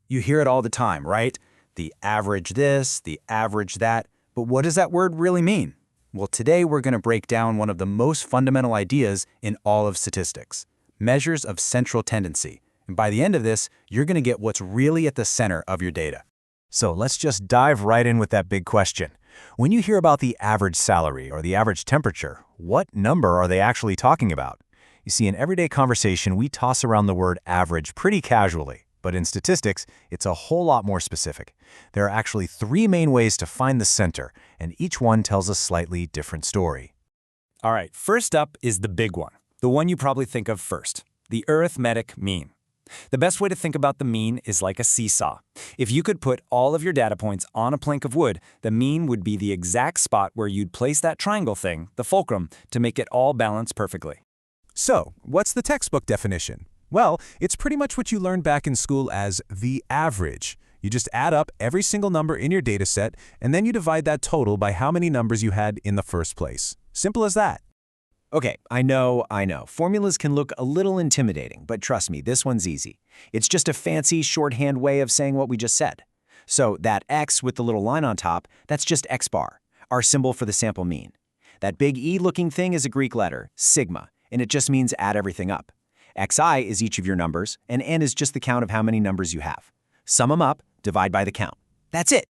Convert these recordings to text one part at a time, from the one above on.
You hear it all the time, right? The average this, the average that. But what does that word really mean? Well, today we're going to break down one of the most fundamental ideas in all of statistics, measures of central tendency. And by the end of this, you're going to get what's really at the center of your data. So let's just dive right in with that big question. When you hear about the average salary or the average temperature, what number are they actually talking about? You see, in everyday conversation, we toss around the word average pretty casually, but in statistics, it's a whole lot more specific. There are actually three main ways to find the center, and each one tells a slightly different story. All right, first up is the big one, the one you probably think of first, the arithmetic mean. The best way to think about the mean is like a seesaw. If you could put all of your data points on a plank of wood, the mean would be the exact spot where you'd place that triangle thing, the fulcrum, to make it all balance perfectly. So, what's the textbook definition? Well, it's pretty much what you learned back in school as the average. You just add up every single number in your data set, and then you divide that total by how many numbers you had in the first place. Simple as that. Okay, I know. Formulas can look a little intimidating, but trust me, this one's easy. It's just a fancy shorthand way of saying what we just said. So that x with the little line on top, that's just x bar, our symbol for the sample mean. That big E-looking thing is a Greek letter, sigma, and it just means add everything up. Xi is each of your numbers, and n is just the count of how many numbers you have. Sum them up, divide by the count. That's it.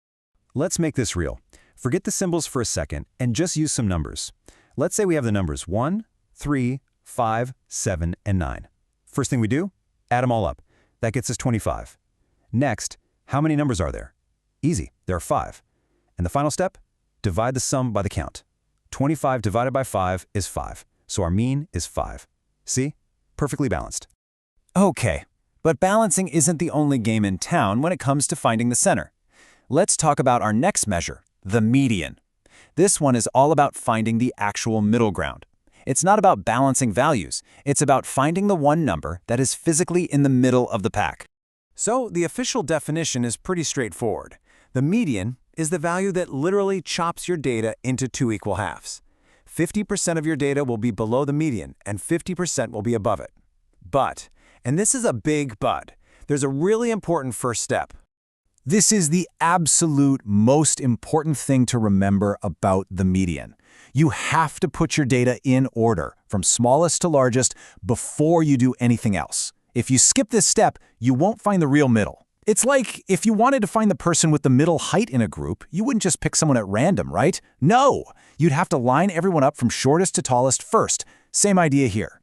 Let's make this real. Forget the symbols for a second and just use some numbers. Let's say we have the numbers 1, 3, 5, 7, and 9. First thing we do, add them all up. That gets us 25. Next, how many numbers are there? Easy, there are 5. And the final step, divide the sum by the count. 25 divided by 5 is 5, so our mean is 5. See? Perfectly balanced. Okay, but balancing isn't the only game in town when it comes to finding the center. Let's talk about our next measure, the median. This one is all about finding the actual middle ground. It's not about balancing values. It's about finding the one number that is physically in the middle of the pack. So the official definition is pretty straightforward. The median is the value that literally chops your data into two equal halves. 50% of your data will be below the median and 50% will be above it. But, and this is a big but, there's a really important first step. This is the absolute most important thing to remember about the median. You have to put your data in order, from smallest to largest, before you do anything else. If you skip this step, you won't find the real middle. It's like if you wanted to find the person with the middle height in a group, you wouldn't just pick someone at random, right? No! You'd have to line everyone up from shortest to tallest first. Same idea here.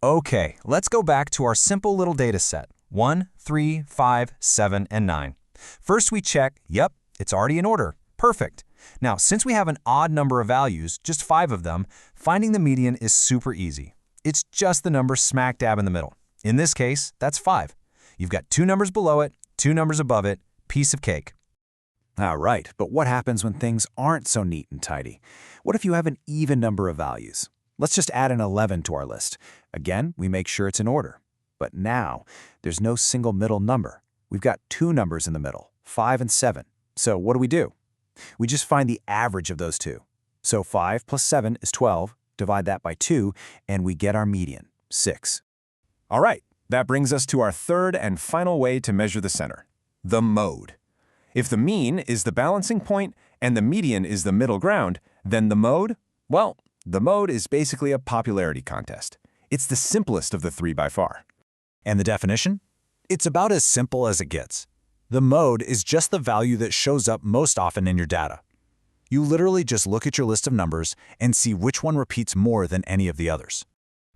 Okay, let's go back to our simple little data set. 1, 3, 5, 7, and 9. First we check, yep, it's already in order. Perfect. Now, since we have an odd number of values, just 5 of them, finding the median is super easy. It's just the number smack dab in the middle. In this case, that's 5. You've got 2 numbers below it, 2 numbers above it, piece of cake. All right, but what happens when things aren't so neat and tidy? What if you have an even number of values? Let's just add an 11 to our list. Again, we make sure it's in order. But now, there's no single middle number. We've got 2 numbers in the middle, 5 and 7. So what do? We just find the average of those two. So 5 plus 7 is 12, divide that by 2, and we get our median, 6. All right, that brings us to our third and final way to measure the center, the mode. If the mean is the balancing point and the median is the middle ground, then the mode? Well, the mode is basically a popularity contest. It's the simplest of the three by far. And the definition? It's about as simple as it gets. The mode is just the value that shows up most often in your data. You literally just look at your list of numbers and see which one repeats more than any of the others.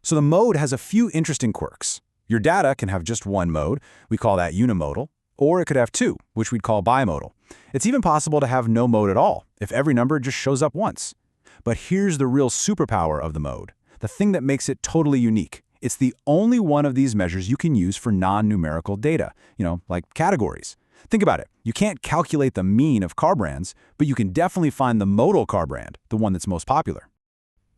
So the mode has a few interesting quirks. Your data can have just one mode, we call that unimodal, or it could have 2, which we'd call bimodal. It's even possible to have no mode at all, if every number just shows up once. But here's the real superpower of the mode, the thing that makes it totally unique. It's the only one of these measures you can use for non-numerical data, like categories. Think about it. You can't calculate the mean of car brands, but you can definitely find the modal car brand, the one that's most popular.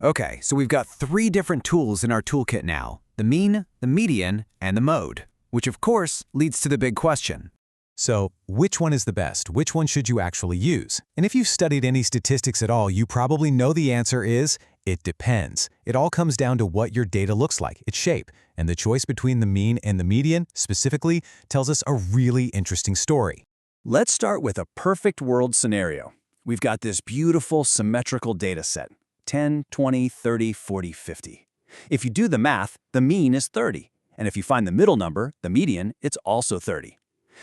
Okay, so we've got 3 different tools in our toolkit now: the mean, the median, and the mode, which of course leads to the big question. So, which one is the best? Which one should you actually use? And if you've studied any statistics at all, you probably know the answer is It depends. It all comes down to what your data looks like, its shape, and the choice between the mean and the median, specifically, tells us a really interesting story. Let's start with a perfect world scenario. We've got this beautiful symmetrical data set, 10, 20, 30, 40, 50. If you do the math, the mean is 30. And if you find the middle number, the median, it's also 30.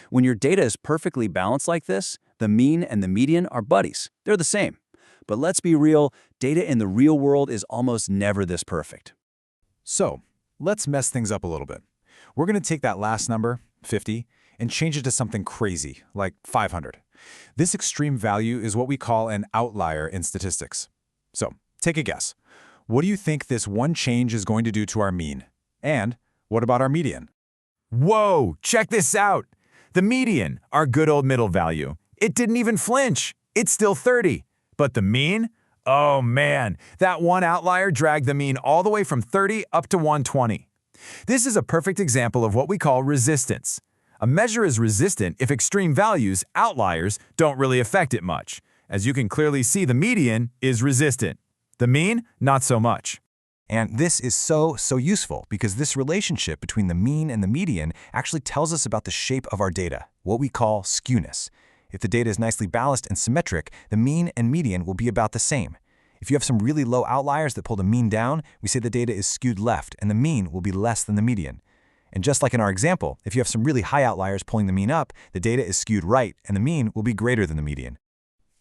When your data is perfectly balanced like this, the mean and the median are buddies. They're the same. But let's be real, data in the real world is almost never this perfect. So, let's mess things up a little bit. We're going to take that last number, 50, and change it to something crazy, like 500. This extreme value is what we call an outlier in statistics. So, take a guess. What do you think this one change is going to do to our mean? And what about our median? Whoa, check this out. The median, our good old middle value, it didn't even flinch. It's still 30. But the mean? Oh man, that one outlier dragged the mean all the way from 30 up to 120. This is a perfect example of what we call resistance. A measure is resistant if extreme values, outliers, don't really affect it much. As you can clearly see, the median is resistant. The mean, not so much. And this is so useful because this relationship between the mean and the median actually tells us about the shape of our data, what we call skewness. If the data is nicely balanced and symmetric, the mean and median will be about the same. If you have some really low outliers that pull the mean down, we say the data is skewed left and the mean will be less than the median. And just like in our example, if you have some really high outliers pulling the mean up, the data is skewed right and the mean will be greater than the median.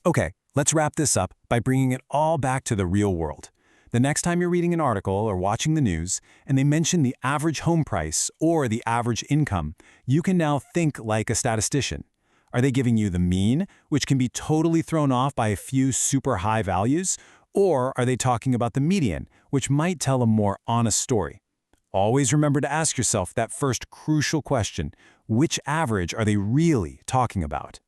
Okay, let's wrap this up by bringing it all back to the real world. The next time you're reading an article or watching the news and they mention the average home price or the average income, you can now think like a statistician. Are they giving you the mean, which can be totally thrown off by a few super high values? Or are they talking about the median, which might tell a more honest story? Always remember to ask yourself that first crucial question: which average are they really talking about?